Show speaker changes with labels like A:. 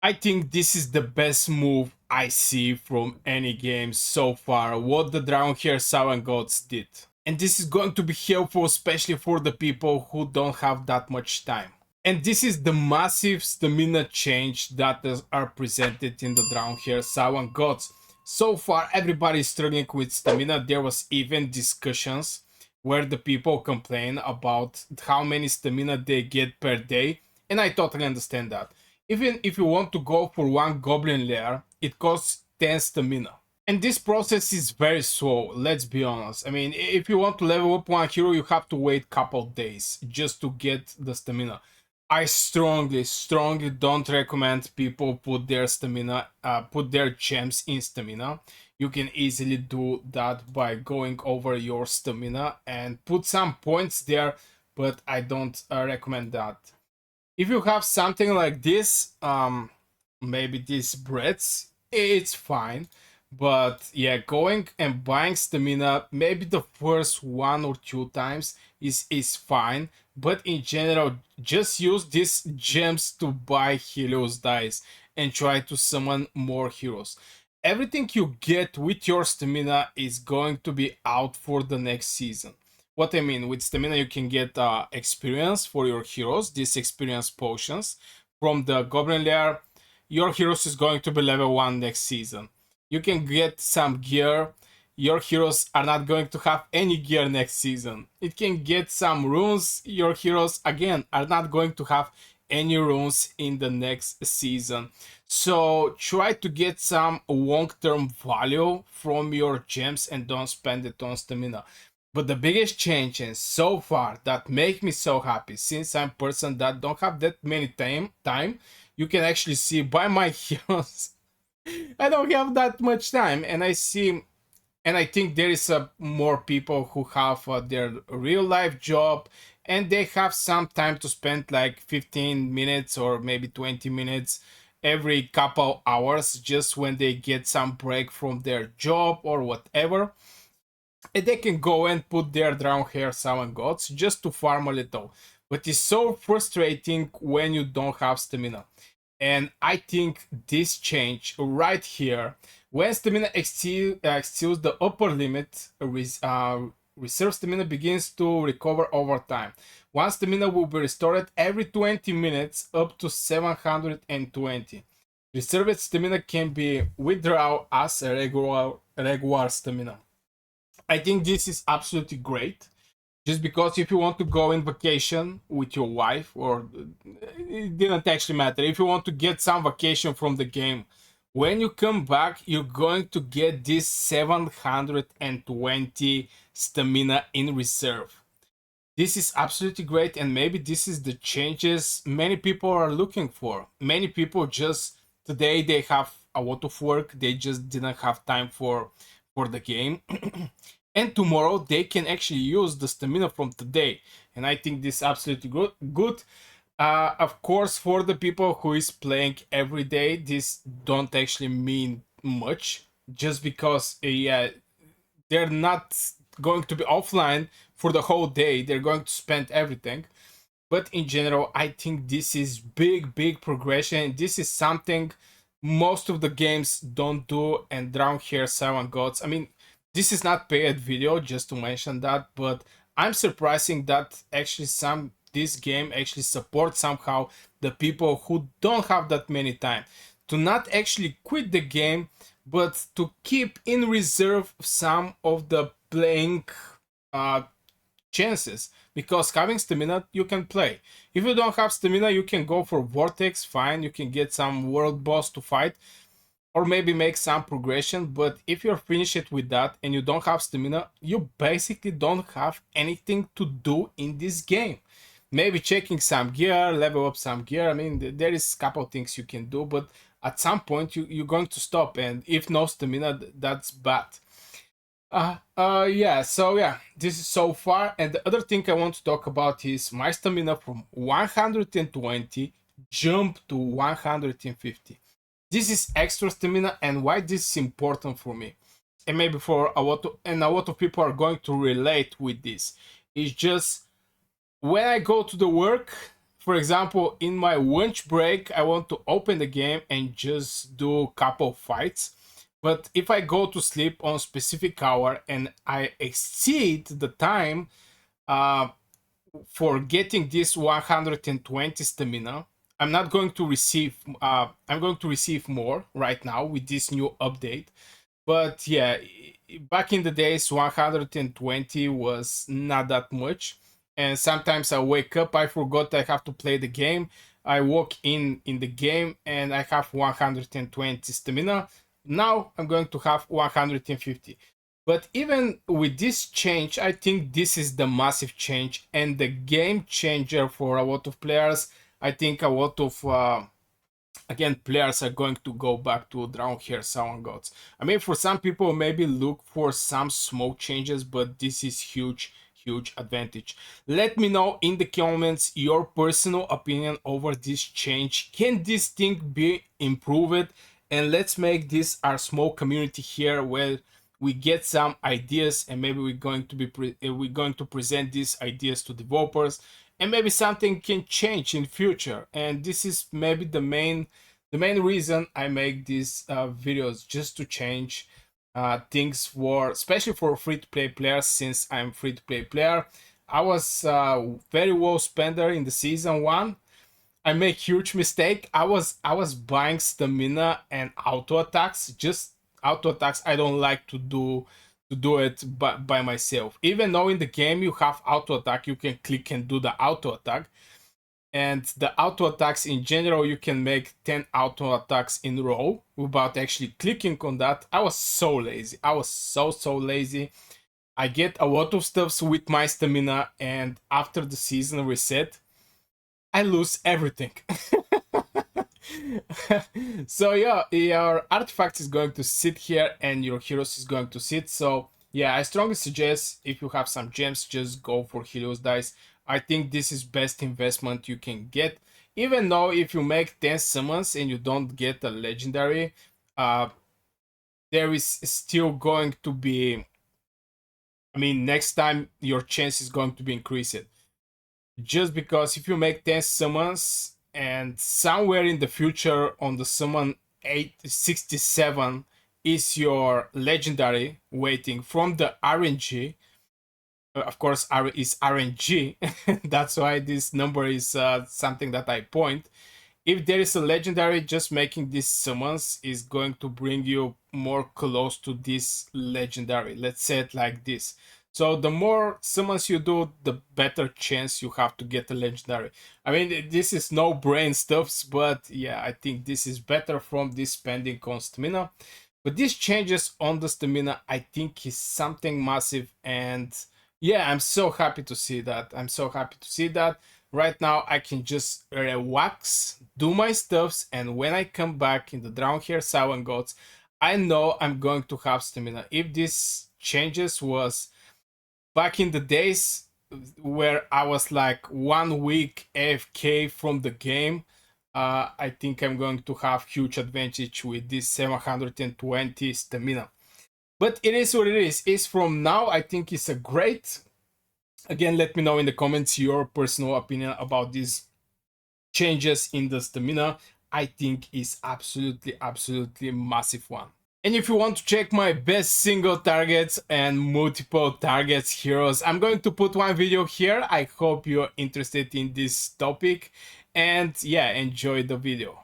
A: I think this is the best move I see from any game so far, what the Dragonheir Silent Gods did. And this is going to be helpful, especially for the people who don't have that much time. And this is the massive stamina change that are presented in the Dragonheir Silent Gods. So far, everybody is struggling with stamina. There was even discussions where the people complain about how many stamina they get per day, and I totally understand that. Even if you want to go for one goblin lair, it costs 10 stamina. And this process is very slow, let's be honest. I mean, if you want to level up one hero, you have to wait couple days just to get the stamina. I strongly don't recommend people put their stamina, put their gems in stamina. You can easily do that by going over your stamina and put some points there, but I don't recommend that. If you have something like this, maybe these breads, it's fine. But yeah, going and buying stamina, maybe the first 1 or 2 times is fine. But in general, just use these gems to buy Helios dice and try to summon more heroes. Everything you get with your stamina is going to be out for the next season. What I mean, with stamina you can get experience for your heroes, these experience potions. From the Goblin Lair, your heroes is going to be level 1 next season. You can get some gear. Your heroes are not going to have any gear next season. It can get some runes. Your heroes, again, are not going to have any runes in the next season. So try to get some long-term value from your gems and don't spend it on stamina. But the biggest changes so far that make me so happy, since I'm a person that don't have that many time, you can actually see by my heroes. I don't have that much time, and I see, and I think there is more people who have their real life job, and they have some time to spend like 15 minutes or maybe 20 minutes every couple hours just when they get some break from their job or whatever, and they can go and put their Dragonheir Silent Gods just to farm a little. But it's so frustrating when you don't have stamina. And I think this change right here, when stamina exceeds the upper limit, reserve stamina begins to recover over time. One stamina will be restored every 20 minutes up to 720. Reserved stamina can be withdrawn as a regular stamina. I think this is absolutely great. Just because if you want to go in vacation with your wife, or it didn't actually matter, if you want to get some vacation from the game, when you come back, you're going to get this 720 stamina in reserve. This is absolutely great, and maybe this is the changes many people are looking for. Many people just today they have a lot of work, they just didn't have time for the game. And tomorrow they can actually use the stamina from today, and I think this is absolutely good. Of course, for the people who is playing every day, this don't actually mean much, just because yeah, they're not going to be offline for the whole day, they're going to spend everything. But in general, I think this is big progression. This is something most of the games don't do, and Dragonheir Silent Gods, I mean, this is not paid video, just to mention that, but I'm surprising that actually this game actually supports somehow the people who don't have that many time to not actually quit the game, but to keep in reserve some of the playing uh, chances, because having stamina you can play. If you don't have stamina, you can go for vortex, fine, you can get some world boss to fight or maybe make some progression. But if you're finished with that and you don't have stamina, you basically don't have anything to do in this game. Maybe checking some gear, level up some gear, I mean, there is a couple things you can do, but at some point you're going to stop, and if no stamina, that's bad. Yeah, so yeah, this is so far. And the other thing I want to talk about is my stamina from 120 jump to 150. This is extra stamina, and why this is important for me, and maybe for a lot of people are going to relate with this. It's just when I go to the work, for example, in my lunch break, I want to open the game and just do a couple fights. But if I go to sleep on a specific hour and I exceed the time uh, for getting this 120 stamina, I'm not going to receive. I'm going to receive more right now with this new update. But yeah, back in the days, 120 was not that much. And sometimes I wake up, I forgot I have to play the game. I walk in the game and I have 120 stamina. Now I'm going to have 150. But even with this change, I think this is the massive change and the game changer for a lot of players. I think a lot of again, players are going to go back to Dragonheir Silent Gods. I mean, for some people, maybe look for some small changes, but this is huge advantage. Let me know in the comments your personal opinion over this change. Can this thing be improved? And let's make this our small community here where we get some ideas, and maybe we're going to be we're going to present these ideas to developers, and maybe something can change in future. And this is maybe the main reason I make these videos, just to change things for, especially for free-to-play players. Since I'm free-to-play player, I was very well spender in the season 1. I make huge mistake. I was buying stamina and auto attacks, just auto attacks. I don't like to do it by myself. Even though in the game you have auto attack, you can click and do the auto attack. And the auto attacks in general, you can make 10 auto attacks in a row without actually clicking on that. I was so lazy. I was so lazy. I get a lot of stuffs with my stamina, and after the season reset, I lose everything. So yeah, your artifact is going to sit here and your heroes is going to sit. So yeah, I strongly suggest, if you have some gems, just go for Helios dice. I think this is best investment you can get. Even though if you make 10 summons and you don't get a legendary, there is still going to be, I mean, next time your chance is going to be increased. Just because if you make 10 summons and somewhere in the future on the summon 867 is your legendary waiting from the RNG, of course R is RNG, that's why this number is something that I point. If there is a legendary, just making these summons is going to bring you more close to this legendary. Let's say it like this. So the more summons you do, the better chance you have to get a legendary. I mean, this is no brain stuffs, but yeah, I think this is better from this spending on stamina. But these changes on the stamina, I think, is something massive. And yeah, I'm so happy to see that. I'm so happy to see that. Right now, I can just relax, do my stuffs, and when I come back in the Dragonheir Silent Gods, I know I'm going to have stamina. If this changes was back in the days where I was like 1 week AFK from the game, I think I'm going to have huge advantage with this 720 stamina. But it is what it is. It's from now, I think it's a great. Again, let me know in the comments your personal opinion about these changes in the stamina. I think is absolutely massive one. And if you want to check my best single targets and multiple targets heroes, I'm going to put one video here. I hope you're interested in this topic, and yeah, enjoy the video.